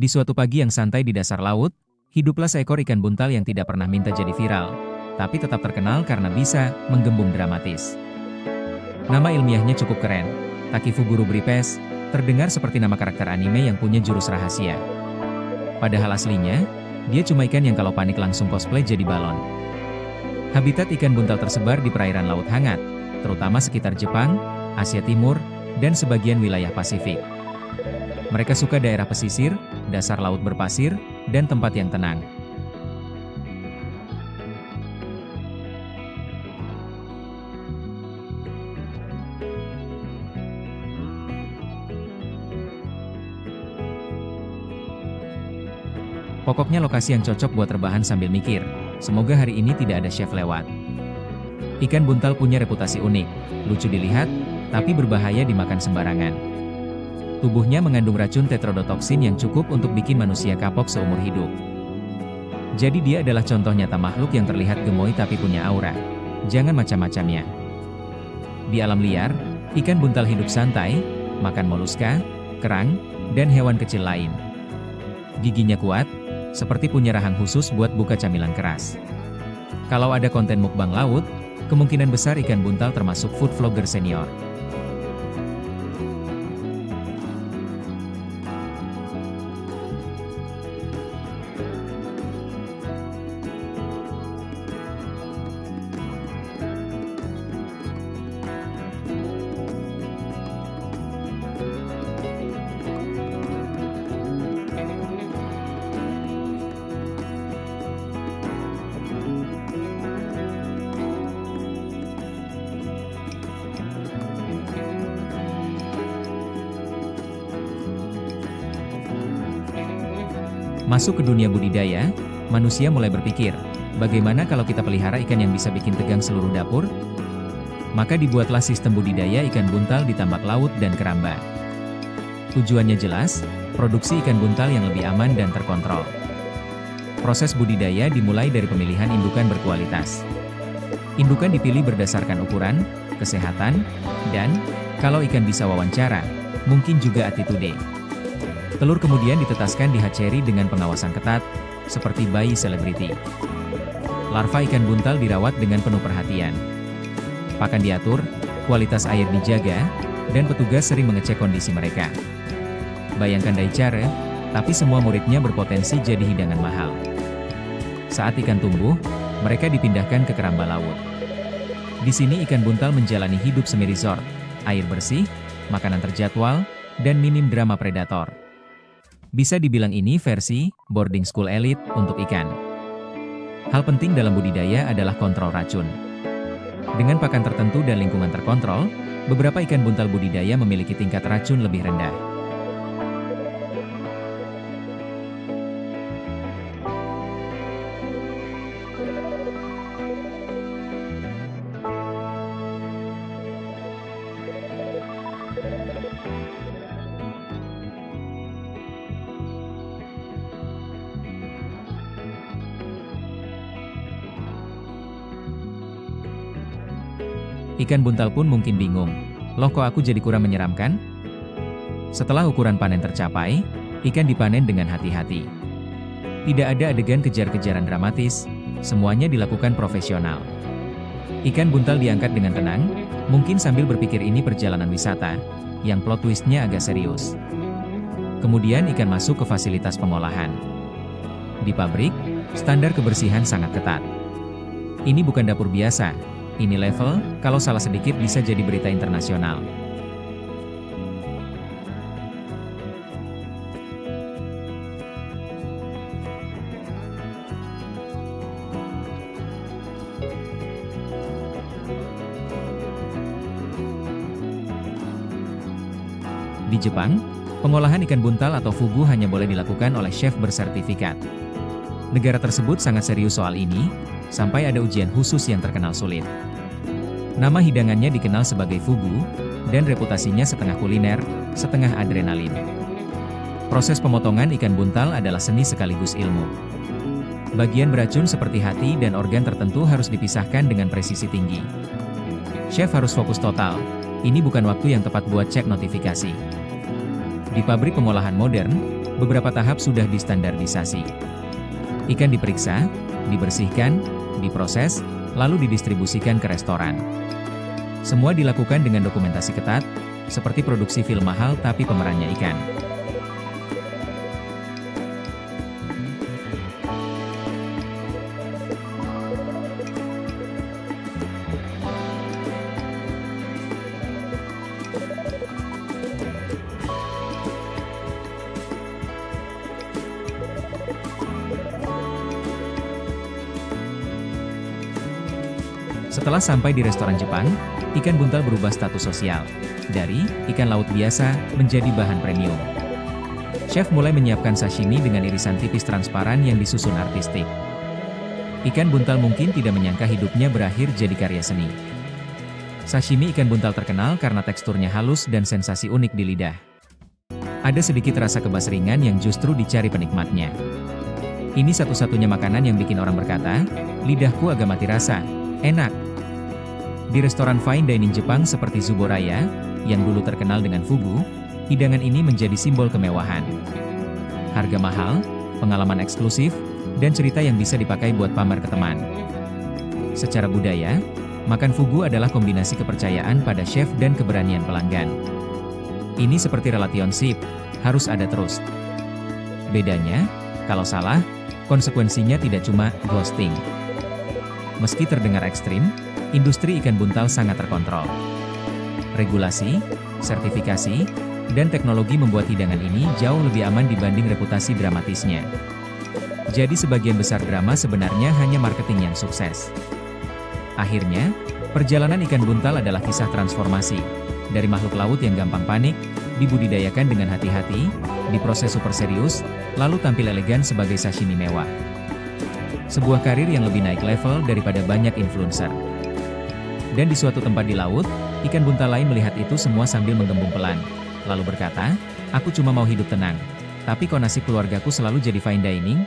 Di suatu pagi yang santai di dasar laut, hiduplah seekor ikan buntal yang tidak pernah minta jadi viral, tapi tetap terkenal karena bisa menggembung dramatis. Nama ilmiahnya cukup keren, Takifuguru Brypes, terdengar seperti nama karakter anime yang punya jurus rahasia. Padahal aslinya, dia cuma ikan yang kalau panik langsung cosplay jadi balon. Habitat ikan buntal tersebar di perairan laut hangat, terutama sekitar Jepang, Asia Timur, dan sebagian wilayah Pasifik. Mereka suka daerah pesisir, dasar laut berpasir, dan tempat yang tenang. Pokoknya lokasi yang cocok buat rebahan sambil mikir, semoga hari ini tidak ada chef lewat. Ikan buntal punya reputasi unik, lucu dilihat, tapi berbahaya dimakan sembarangan. Tubuhnya mengandung racun tetrodotoksin yang cukup untuk bikin manusia kapok seumur hidup. Jadi dia adalah contoh nyata makhluk yang terlihat gemoy tapi punya aura. Jangan macam-macamnya. Di alam liar, ikan buntal hidup santai, makan moluska, kerang, dan hewan kecil lain. Giginya kuat, seperti punya rahang khusus buat buka camilan keras. Kalau ada konten mukbang laut, kemungkinan besar ikan buntal termasuk food vlogger senior. Masuk ke dunia budidaya, manusia mulai berpikir, bagaimana kalau kita pelihara ikan yang bisa bikin tegang seluruh dapur? Maka dibuatlah sistem budidaya ikan buntal di tambak laut dan keramba. Tujuannya jelas, produksi ikan buntal yang lebih aman dan terkontrol. Proses budidaya dimulai dari pemilihan indukan berkualitas. Indukan dipilih berdasarkan ukuran, kesehatan, dan, kalau ikan bisa wawancara, mungkin juga attitude. Telur kemudian ditetaskan di hatchery dengan pengawasan ketat, seperti bayi selebriti. Larva ikan buntal dirawat dengan penuh perhatian. Pakan diatur, kualitas air dijaga, dan petugas sering mengecek kondisi mereka. Bayangkan Daichara, tapi semua muridnya berpotensi jadi hidangan mahal. Saat ikan tumbuh, mereka dipindahkan ke keramba laut. Di sini ikan buntal menjalani hidup semi-resort, air bersih, makanan terjadwal, dan minim drama predator. Bisa dibilang ini versi boarding school elite untuk ikan. Hal penting dalam budidaya adalah kontrol racun. Dengan pakan tertentu dan lingkungan terkontrol, beberapa ikan buntal budidaya memiliki tingkat racun lebih rendah. Ikan buntal pun mungkin bingung, loh kok aku jadi kurang menyeramkan? Setelah ukuran panen tercapai, ikan dipanen dengan hati-hati. Tidak ada adegan kejar-kejaran dramatis, semuanya dilakukan profesional. Ikan buntal diangkat dengan tenang, mungkin sambil berpikir ini perjalanan wisata, yang plot twistnya agak serius. Kemudian ikan masuk ke fasilitas pengolahan. Di pabrik, standar kebersihan sangat ketat. Ini bukan dapur biasa. Ini level, kalau salah sedikit bisa jadi berita internasional. Di Jepang, pengolahan ikan buntal atau fugu hanya boleh dilakukan oleh chef bersertifikat. Negara tersebut sangat serius soal ini, sampai ada ujian khusus yang terkenal sulit. Nama hidangannya dikenal sebagai fugu, dan reputasinya setengah kuliner, setengah adrenalin. Proses pemotongan ikan buntal adalah seni sekaligus ilmu. Bagian beracun seperti hati dan organ tertentu harus dipisahkan dengan presisi tinggi. Chef harus fokus total, ini bukan waktu yang tepat buat cek notifikasi. Di pabrik pengolahan modern, beberapa tahap sudah distandardisasi. Ikan diperiksa, dibersihkan, diproses, lalu didistribusikan ke restoran. Semua dilakukan dengan dokumentasi ketat, seperti produksi film mahal tapi pemerannya ikan. Setelah sampai di restoran Jepang, ikan buntal berubah status sosial. Dari ikan laut biasa menjadi bahan premium. Chef mulai menyiapkan sashimi dengan irisan tipis transparan yang disusun artistik. Ikan buntal mungkin tidak menyangka hidupnya berakhir jadi karya seni. Sashimi ikan buntal terkenal karena teksturnya halus dan sensasi unik di lidah. Ada sedikit rasa kebas ringan yang justru dicari penikmatnya. Ini satu-satunya makanan yang bikin orang berkata, lidahku agak mati rasa. Enak. Di restoran fine dining Jepang seperti Zuboraya, yang dulu terkenal dengan fugu, hidangan ini menjadi simbol kemewahan. Harga mahal, pengalaman eksklusif, dan cerita yang bisa dipakai buat pamer ke teman. Secara budaya, makan fugu adalah kombinasi kepercayaan pada chef dan keberanian pelanggan. Ini seperti relationship, harus ada terus. Bedanya, kalau salah, konsekuensinya tidak cuma ghosting. Meski terdengar ekstrim, industri ikan buntal sangat terkontrol. Regulasi, sertifikasi, dan teknologi membuat hidangan ini jauh lebih aman dibanding reputasi dramatisnya. Jadi sebagian besar drama sebenarnya hanya marketing yang sukses. Akhirnya, perjalanan ikan buntal adalah kisah transformasi. Dari makhluk laut yang gampang panik, dibudidayakan dengan hati-hati, diproses super serius, lalu tampil elegan sebagai sashimi mewah. Sebuah karir yang lebih naik level daripada banyak influencer. Dan di suatu tempat di laut, ikan buntal lain melihat itu semua sambil menggembung pelan. Lalu berkata, aku cuma mau hidup tenang. Tapi kok nasib keluargaku selalu jadi fine dining?